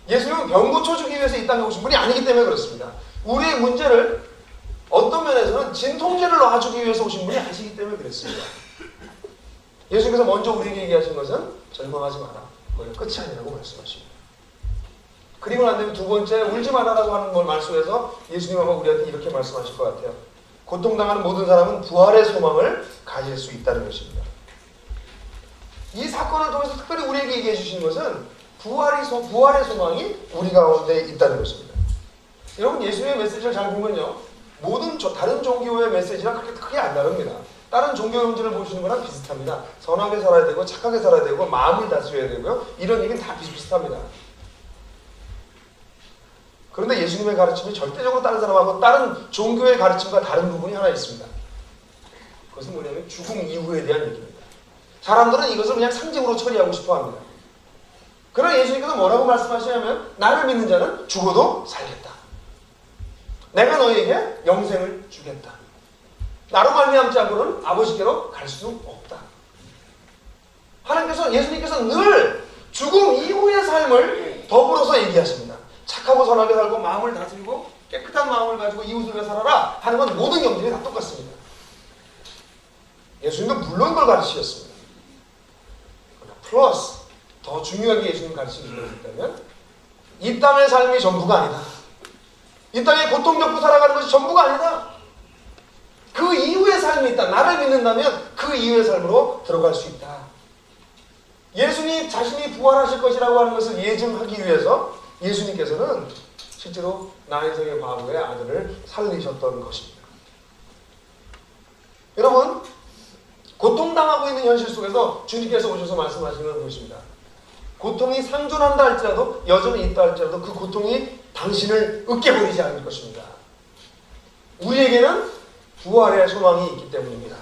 예수님은 병 고쳐주기 위해서 이 땅에 오신 분이 아니기 때문에 그렇습니다. 우리의 문제를 어떤 면에서는 진통제를 놔주기 위해서 오신 분이 아니기 때문에 그랬습니다. 예수님께서 먼저 우리에게 얘기하신 것은 절망하지 마라. 거기가 끝이 아니라고 말씀하십니다. 그리고 난 다음에 2번째 울지 말아라고 하는 걸 말씀해서 예수님 아마 우리한테 이렇게 말씀하실 것 같아요. 고통당하는 모든 사람은 부활의 소망을 가질 수 있다는 것입니다. 이 사건을 통해서 특별히 우리에게 얘기해 주신 것은 부활의 소망이 우리 가운데 있다는 것입니다. 여러분 예수님의 메시지를 잘 보면요. 모든 다른 종교의 메시지랑 그렇게 크게 안 다릅니다. 다른 종교 형제를 보시는 거랑 비슷합니다. 선하게 살아야 되고 착하게 살아야 되고 마음을 다스려야 되고요. 이런 얘기는 다 비슷비슷합니다. 그런데 예수님의 가르침이 절대적으로 다른 사람하고 다른 종교의 가르침과 다른 부분이 하나 있습니다. 그것은 뭐냐면 죽음 이후에 대한 얘기입니다. 사람들은 이것을 그냥 상징으로 처리하고 싶어 합니다. 그러나 예수님께서 뭐라고 말씀하시냐면 나를 믿는 자는 죽어도 살겠다. 내가 너에게 영생을 주겠다. 나로 말미암지 않고는 아버지께로 갈 수 없다. 하나님께서 예수님께서 늘 죽음 이후의 삶을 더불어서 얘기하십니다. 착하고 선하게 살고 마음을 다스리고 깨끗한 마음을 가지고 이웃을 위해 살아라 하는 건 모든 경전이 다 똑같습니다. 예수님도 물론 그걸 가르치셨습니다. 플러스 더 중요하게 예수님 가르치신 것이 있다면 이 땅의 삶이 전부가 아니다. 이 땅에 고통 겪고 살아가는 것이 전부가 아니다. 그 이후의 삶이 있다. 나를 믿는다면 그 이후의 삶으로 들어갈 수 있다. 예수님 자신이 부활하실 것이라고 하는 것을 예증하기 위해서 예수님께서는 실제로 나인성의 과부의 아들을 살리셨던 것입니다. 여러분 고통당하고 있는 현실 속에서 주님께서 오셔서 말씀하시는 건 무엇입니다? 고통이 상존한다 할지라도 여전히 있다 할지라도 그 고통이 당신을 으깨버리지 않을 것입니다. 우리에게는 부활의 소망이 있기 때문입니다.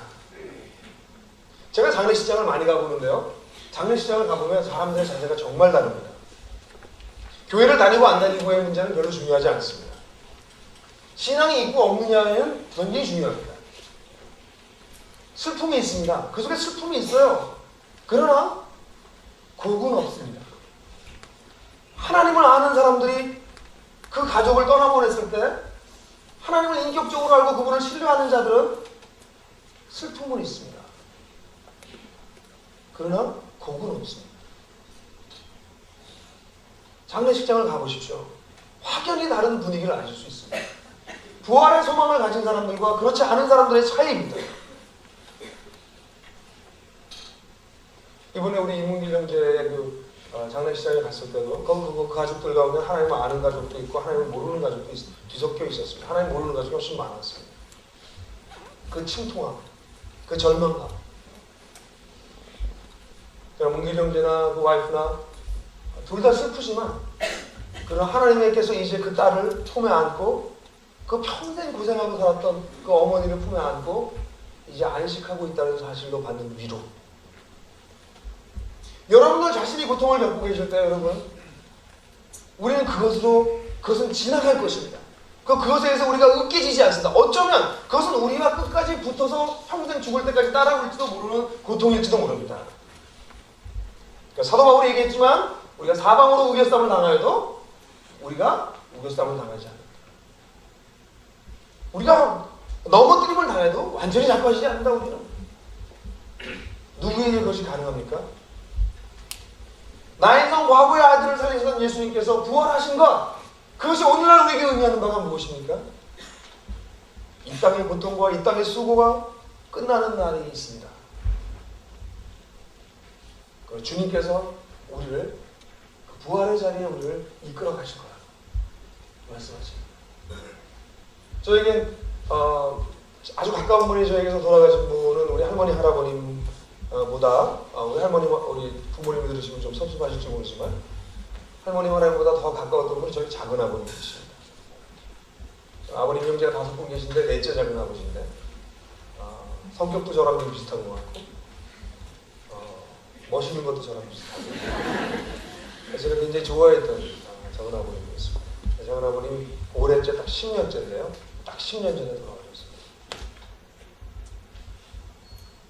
제가 장례식장을 많이 가보는데요. 장례식장을 가보면 사람들의 자세가 정말 다릅니다. 교회를 다니고 안 다니고의 문제는 별로 중요하지 않습니다. 신앙이 있고 없느냐는 굉장히 중요합니다. 슬픔이 있습니다. 그 속에 슬픔이 있어요. 그러나 곡은 없습니다. 하나님을 아는 사람들이 그 가족을 떠나보냈을 때 하나님을 인격적으로 알고 그분을 신뢰하는 자들은 슬픔은 있습니다. 그러나 곡은 없습니다. 장례식장을 가보십시오. 확연히 다른 분위기를 아실 수 있습니다. 부활의 소망을 가진 사람들과 그렇지 않은 사람들의 차이입니다. 이번에 우리 이문길 형제의 장례식장에 갔을 때도 그 가족들 가운데 하나님을 아는 가족도 있고 하나님을 모르는 가족도 뒤섞여 있었습니다. 하나님 모르는 가족이 훨씬 많았습니다. 그 침통함, 그 절망감. 문길 형제나 그 와이프나 둘 다 슬프지만 그러나 하나님께서 이제 그 딸을 품에 안고 그 평생 고생하고 살았던 그 어머니를 품에 안고 이제 안식하고 있다는 사실로 받는 위로. 여러분들 자신이 고통을 겪고 계실 때 여러분 우리는 그것은 지나갈 것입니다. 그것에 대해서 우리가 으깨지지 않습니다. 어쩌면 그것은 우리와 끝까지 붙어서 평생 죽을 때까지 따라올지도 모르는 고통일지도 모릅니다. 그러니까 사도 바울이 얘기했지만 우리가 사방으로 우겨쌈을 당하여도 우리가 우겨쌈을 당하지 않는다. 우리가 넘어뜨림을 당해도 완전히 자빠지지 않는다. 우리는 누구에게 그것이 가능합니까? 나의 성 과부의 아들을 살리시던 예수님께서 부활하신 것, 그것이 오늘날 우리에게 의미하는 바가 무엇입니까? 이 땅의 고통과 이 땅의 수고가 끝나는 날이 있습니다. 주님께서 우리를 그 부활의 자리에 우리를 이끌어 가실 거라고 말씀하십니다. 저에겐 아주 가까운 분이 저에게서 돌아가신 분은 우리 할머니 할아버님 보다 우리 할머니 우리 부모님이 들으시면 좀 섭섭하실지 모르지만 할머니 할아버지보다 더 가까웠던 분이 저희 작은 아버님이십니다. 아버님 형제가 5분 계신데 넷째 작은 아버지인데 성격도 저랑 좀 비슷한 것 같고 멋있는 것도 저랑 비슷하고 제가 굉장히 좋아했던 작은 아버님이었습니다. 작은 아버님이 올해째 딱 10년째인데요. 딱 10년 전에 돌아가셨습니다.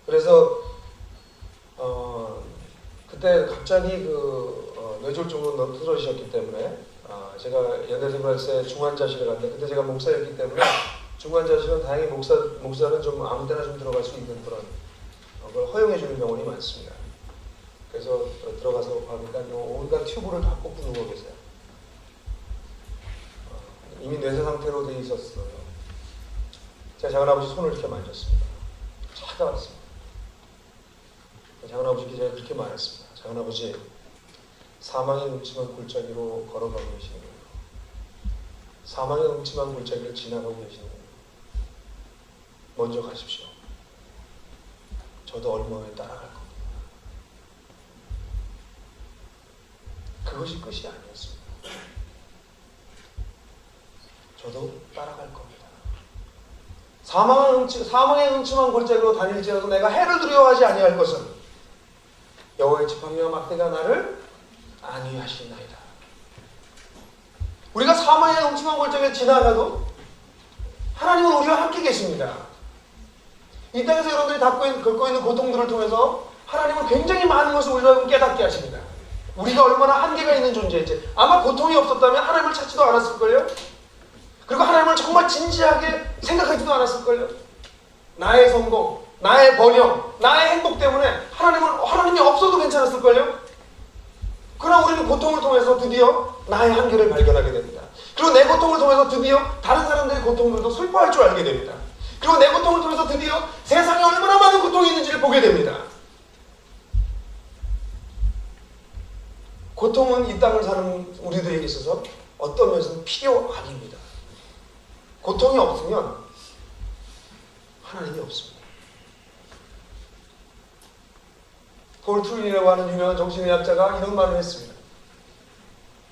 그래서 그때 갑자기 뇌졸중으로 쓰러지셨기 때문에 제가 연대생활세 중환자실에 갔는데 그때 제가 목사였기 때문에 중환자실은 다행히 목사는 좀 아무 때나 좀 들어갈 수 있는 그런 걸 허용해 주는 병원이 많습니다. 그래서 들어가서 보니까 온갖 튜브를 다 꽂고 누워 계세요. 이미 뇌세 상태로 돼 있었어요. 제가 작은아버지 손을 이렇게 만졌습니다. 차가웠습니다. 작은아버지께 제가 그렇게 말했습니다. 작은아버지, 사망의 음침한 골짜기로 걸어가고 계시는 거예요. 사망의 음침한 골짜기를 지나가고 계시는 거예요. 먼저 가십시오. 저도 얼마 후에 따라갈 겁니다. 그것이 끝이 아니었습니다. 저도 따라갈 겁니다. 사망의 음침한 골짜기로 다닐지라도 내가 해를 두려워하지 아니할 것은 여호와의 지팡이와 막대가 나를 안위하시나이다. 우리가 사망의 음침한 골짜기를 지나가도 하나님은 우리와 함께 계십니다. 이 땅에서 여러분들이 겪고 있는 고통들을 통해서 하나님은 굉장히 많은 것을 우리가 깨닫게 하십니다. 우리가 얼마나 한계가 있는 존재인지. 아마 고통이 없었다면 하나님을 찾지도 않았을걸요. 그리고 하나님을 정말 진지하게 생각하지도 않았을걸요. 나의 성공, 나의 번영, 나의 행복 때문에 하나님이 없어도 괜찮았을걸요. 그러나 우리는 고통을 통해서 드디어 나의 한계를 발견하게 됩니다. 그리고 내 고통을 통해서 드디어 다른 사람들의 고통들도 슬퍼할 줄 알게 됩니다. 그리고 내 고통을 통해서 드디어 세상에 얼마나 많은 고통이 있는지를 보게 됩니다. 고통은 이 땅을 사는 우리들에게 있어서 어떤 면에서는 필요악입니다. 고통이 없으면 하나님이 없습니다. 폴 트루이라고 하는 유명한 정신의학자가 이런 말을 했습니다.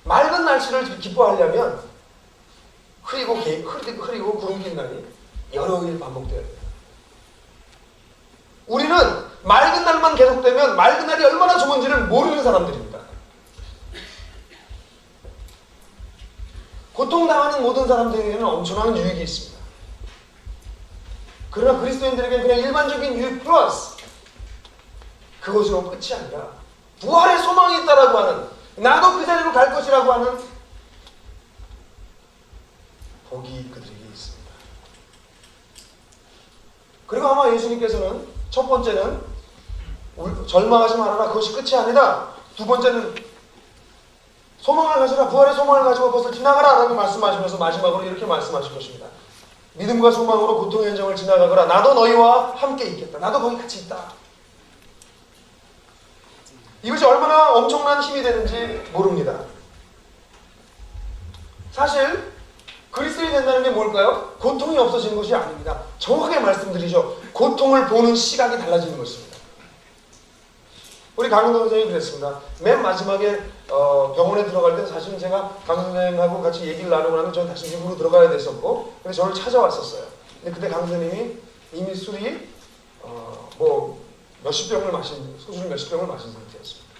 맑은 날씨를 기뻐하려면 흐리고 구름 낀 날이 여러 일 반복되어야 됩니다. 우리는 맑은 날만 계속되면 맑은 날이 얼마나 좋은지를 모르는 사람들입니다. 고통당하는 모든 사람들에게는 엄청난 유익이 있습니다. 그러나 그리스도인들에게는 그냥 일반적인 유익 플러스 그것으로 끝이 아니라 부활의 소망이 있다라고 하는, 나도 그 자리로 갈 것이라고 하는 복이 그들에게 있습니다. 그리고 아마 예수님께서는 첫 번째는 절망하지 말아라. 그것이 끝이 아니다. 두 번째는 소망을 가져라. 부활의 소망을 가지고 그것을 지나가라 라고 말씀하시면서 마지막으로 이렇게 말씀하신 것입니다. 믿음과 소망으로 고통의 현장을 지나가거라. 나도 너희와 함께 있겠다. 나도 거기 같이 있다. 이것이 얼마나 엄청난 힘이 되는지 모릅니다. 사실 그리스도인이 된다는 게 뭘까요? 고통이 없어지는 것이 아닙니다. 정확하게 말씀드리죠. 고통을 보는 시각이 달라지는 것입니다. 우리 강은도 선생님이 그랬습니다. 맨 마지막에 병원에 들어갈 때 사실은 제가 강 선생님하고 같이 얘기를 나누고 나면 저는 다시 집으로 들어가야 됐었고, 근데 저를 찾아왔었어요. 근데 그때 강 선생님이 이미 술이 몇십 병을 마신, 소주를 몇십 병을 마신 상태였습니다.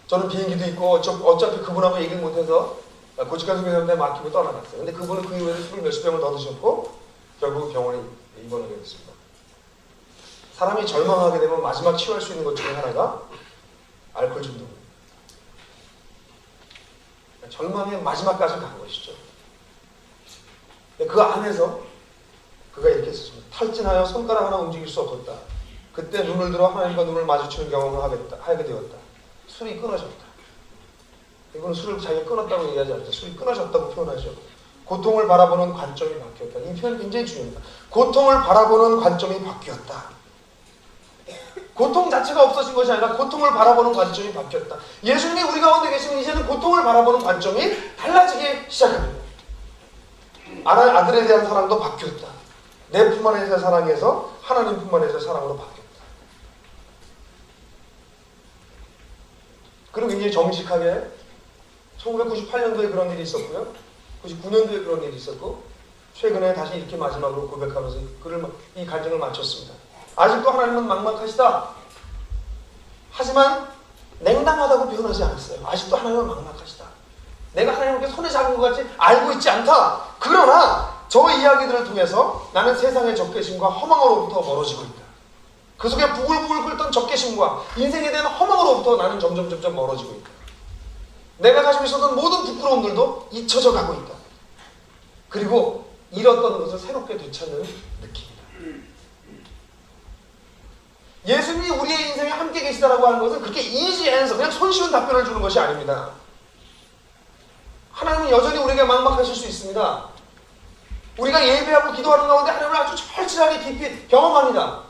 저는 비행기도 있고 어차피 그분하고 얘기를 못해서 고치관 선생님한테 맡기고 떠나갔어요. 근데 그분은 그 이후에 술을 몇십 병을 더 드셨고 결국 병원에 입원하게 됐습니다. 사람이 절망하게 되면 마지막 치유할 수 있는 것 중에 하나가 알코올 중독입니다. 절망의 마지막까지 간 것이죠. 그 안에서 그가 이렇게 했습니다. 탈진하여 손가락 하나 움직일 수 없었다. 그때 눈을 들어 하나님과 눈을 마주치는 경험을 하게 되었다. 술이 끊어졌다. 이거는 술을 자기가 끊었다고 얘기하지 않죠. 술이 끊어졌다고 표현하죠. 고통을 바라보는 관점이 바뀌었다. 이 표현 굉장히 중요합니다. 고통을 바라보는 관점이 바뀌었다. 고통 자체가 없어진 것이 아니라 고통을 바라보는 관점이 바뀌었다. 예수님이 우리 가운데 계시면 이제는 고통을 바라보는 관점이 달라지기 시작합니다. 아들에 대한 사랑도 바뀌었다. 내 품 안에서의 사랑에서 하나님 품 안에서의 사랑으로 바뀌었다. 그리고 굉장히 정직하게 1998년도에 그런 일이 있었고요. 99년도에 그런 일이 있었고 최근에 다시 이렇게 마지막으로 고백하면서 이 갈증을 마쳤습니다. 아직도 하나님은 막막하시다. 하지만 냉담하다고 표현하지 않았어요. 아직도 하나님은 막막하시다. 내가 하나님께 손에 잡은 것 같이 알고 있지 않다. 그러나 저 이야기들을 통해서 나는 세상의 적개심과 허망으로부터 멀어지고 있다. 그 속에 부글부글 끓던 적개심과 인생에 대한 허망으로부터 나는 점점 멀어지고 있다. 내가 가지고 있었던 모든 부끄러움들도 잊혀져 가고 있다. 그리고 잃었던 것을 새롭게 되찾는 느낌이다. 예수님이 우리의 인생에 함께 계시다라고 하는 것은 그렇게 easy answer, 그냥 손쉬운 답변을 주는 것이 아닙니다. 하나님은 여전히 우리에게 막막하실 수 있습니다. 우리가 예배하고 기도하는 가운데 하나님을 아주 철저하게 깊이 경험합니다.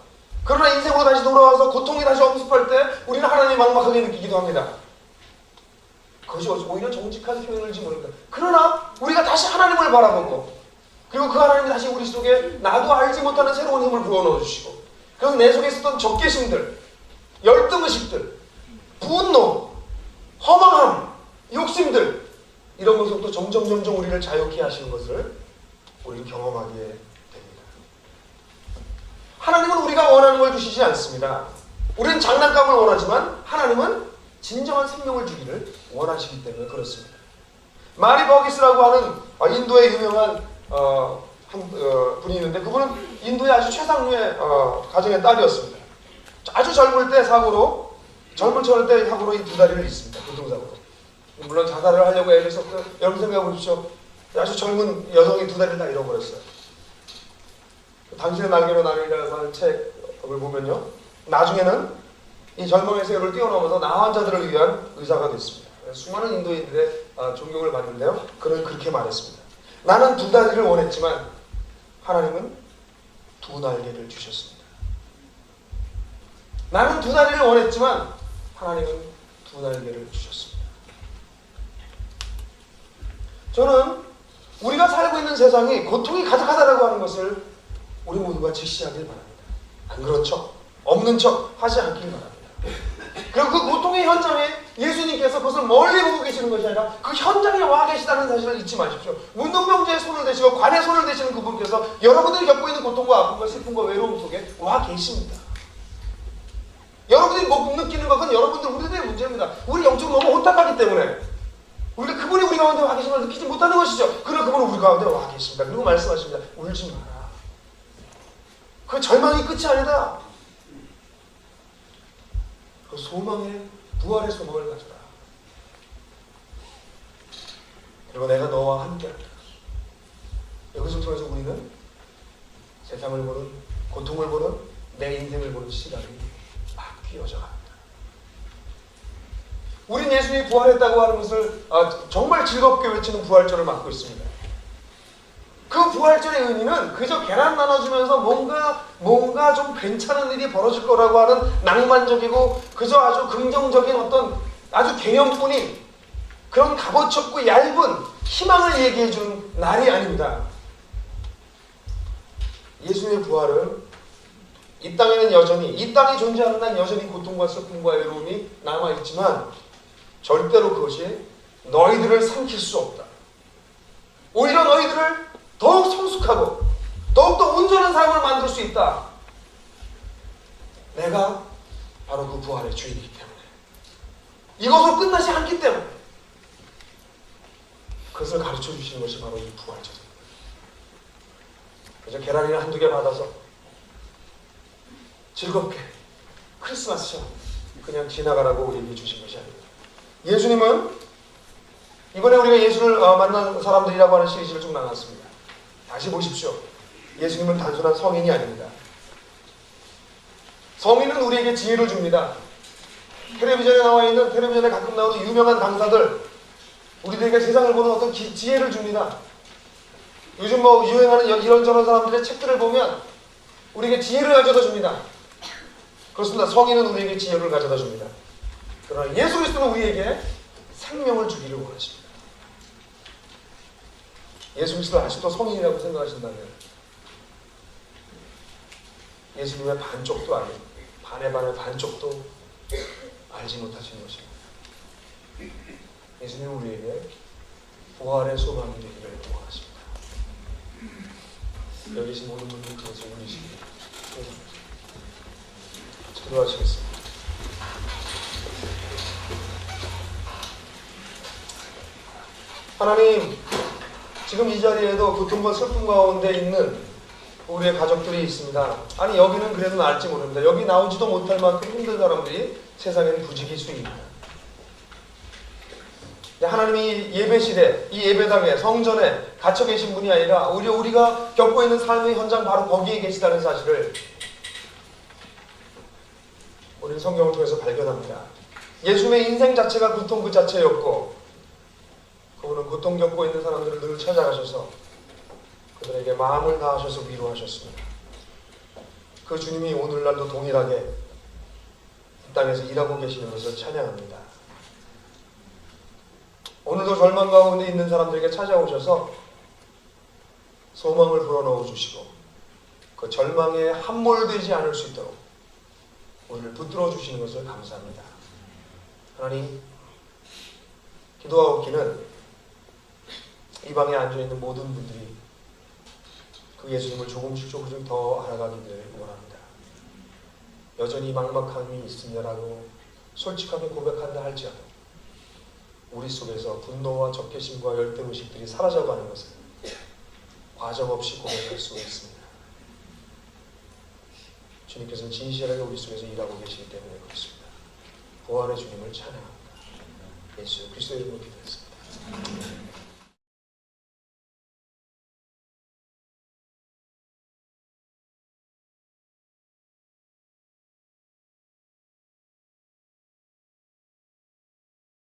그러나 인생으로 다시 돌아와서 고통이 다시 엄습할 때 우리는 하나님이 막막하게 느끼기도 합니다. 그것이 오히려 정직한 표현일지 모릅니다. 그러나 우리가 다시 하나님을 바라보고 그리고 그 하나님이 다시 우리 속에 나도 알지 못하는 새로운 힘을 부어넣어 주시고 그래서 내 속에 있었던 적개심들, 열등의식들, 분노, 허망함, 욕심들 이런 것으로부터 점점 우리를 자유케 하시는 것을 우리는 경험하게 됩니다. 하나님은 우리가 원하는 걸 주시지 않습니다. 우리는 장난감을 원하지만 하나님은 진정한 생명을 주기를 원하시기 때문에 그렇습니다. 마리 버기스라고 하는 인도의 유명한 분이 있는데 그분은 인도의 아주 최상류의 가정의 딸이었습니다. 아주 젊을 때 사고로 이 두 다리를 잃습니다. 교통사고로. 물론 자살을 하려고 애를 썼고요. 여러분 생각해 보십시오. 아주 젊은 여성이 두 다리를 다 잃어버렸어요. 당신의 날개로 나를 하는 책을 보면요. 나중에는 이 절망의 세월을 뛰어넘어서 나 환자들을 위한 의사가 됐습니다. 수많은 인도인들의 존경을 받는데요. 그는 그렇게 말했습니다. 나는 두 다리를 원했지만 하나님은 두 날개를 주셨습니다. 나는 두 다리를 원했지만 하나님은 두 날개를 주셨습니다. 저는 우리가 살고 있는 세상이 고통이 가득하다라고 하는 것을 우리 모두가 직시하길 바랍니다. 안 그런 척, 없는 척 하지 않길 바랍니다. 그리고 그 고통의 현장에 예수님께서 그것을 멀리 보고 계시는 것이 아니라 그 현장에 와 계시다는 사실을 잊지 마십시오. 문둥병자의 손을 대시고 관의 손을 대시는 그분께서 여러분들이 겪고 있는 고통과 아픔과 슬픔과 외로움 속에 와 계십니다. 여러분들이 못 느끼는 것은 우리들의 문제입니다. 우리 영적으로 너무 혼탁하기 때문에 우리가 그분이 우리 가운데 와 계신 걸 느끼지 못하는 것이죠. 그러나 그분은 우리 가운데 와 계십니다. 그리고 말씀하십니다. 울지 마라. 그 절망이 끝이 아니다. 그 소망의 부활의 소망을 가져라. 그리고 내가 너와 함께한다. 여기서 통해서 우리는 세상을 보는, 고통을 보는, 내 인생을 보는 시각이 이어져 갑니다. 우린 예수님이 부활했다고 하는 것을 정말 즐겁게 외치는 부활절을 맞고 있습니다. 그 부활절의 의미는 그저 계란 나눠주면서 뭔가 좀 괜찮은 일이 벌어질 거라고 하는 낭만적이고 그저 아주 긍정적인 어떤 아주 개념뿐인 그런 값어치 없고 얇은 희망을 얘기해 주는 날이 아닙니다. 예수님의 부활은 이 땅에는 여전히, 이 땅이 존재하는 한 여전히 고통과 슬픔과 외로움이 남아있지만 절대로 그것이 너희들을 삼킬 수 없다. 오히려 너희들을 더욱 성숙하고 더욱더 온전한 사람을 만들 수 있다. 내가 바로 그 부활의 주인이기 때문에, 이것으로 끝나지 않기 때문에 그것을 가르쳐 주시는 것이 바로 이 부활절입니다. 그래서 계란이나 한두 개 받아서 즐겁게 크리스마스처럼 그냥 지나가라고 얘기해 주신 것이 아닙니다. 예수님은 이번에 우리가 예수를 만난 사람들이라고 하는 시리즈를 쭉 나눴습니다. 다시 보십시오. 예수님은 단순한 성인이 아닙니다. 성인은 우리에게 지혜를 줍니다. 텔레비전에 가끔 나오는 유명한 강사들, 우리들에게 세상을 보는 어떤 지혜를 줍니다. 요즘 유행하는 이런저런 사람들의 책들을 보면 우리에게 지혜를 가져다 줍니다. 그렇습니다. 성인은 우리에게 지혜를 가져다 줍니다. 그러나 예수 그리스도는 우리에게 생명을 주기를 원하십니다. 예수 그리스도를 아직도 성인이라고 생각하신다면 예수님의 반쪽도 아닌, 반의 반쪽도 알지 못하시는 것입니다. 예수님은 우리에게 부활의 소망이 되기를 원하십니다. 여기 계신 모든 분들 그것을 우리십니다. 기도하시겠습니다. 하나님, 지금 이 자리에도 고통과 슬픔 가운데 있는 우리의 가족들이 있습니다. 아니, 여기는 그래도 나을지 모릅니다. 여기 나오지도 못할 만큼 힘든 사람들이 세상에는 부지기 수입니다. 하나님이 예배실에, 이 예배당에, 성전에 갇혀 계신 분이 아니라 우리가 겪고 있는 삶의 현장 바로 거기에 계시다는 사실을 우리는 성경을 통해서 발견합니다. 예수님의 인생 자체가 고통 그 자체였고, 그분은 고통 겪고 있는 사람들을 늘 찾아가셔서 그들에게 마음을 다하셔서 위로하셨습니다. 그 주님이 오늘날도 동일하게 이 땅에서 일하고 계시는 것을 찬양합니다. 오늘도 절망 가운데 있는 사람들에게 찾아오셔서 소망을 불어넣어 주시고 그 절망에 함몰되지 않을 수 있도록 우리를 붙들어 주시는 것을 감사합니다. 하나님, 기도하옵기는 이 방에 앉아있는 모든 분들이 그 예수님을 조금씩 더 알아가기를 원합니다. 여전히 막막함이 있습니다라고 솔직하게 고백한다 할지라도 우리 속에서 분노와 적개심과 열등의식들이 사라져가는 것을 과정 없이 고백할 수 있습니다. 주님께서는 진실하게 우리 속에서 일하고 계시기 때문에 그렇습니다. 부활의 주님을 찬양합니다. 예수 그리스도의 이름으로 기도했습니다.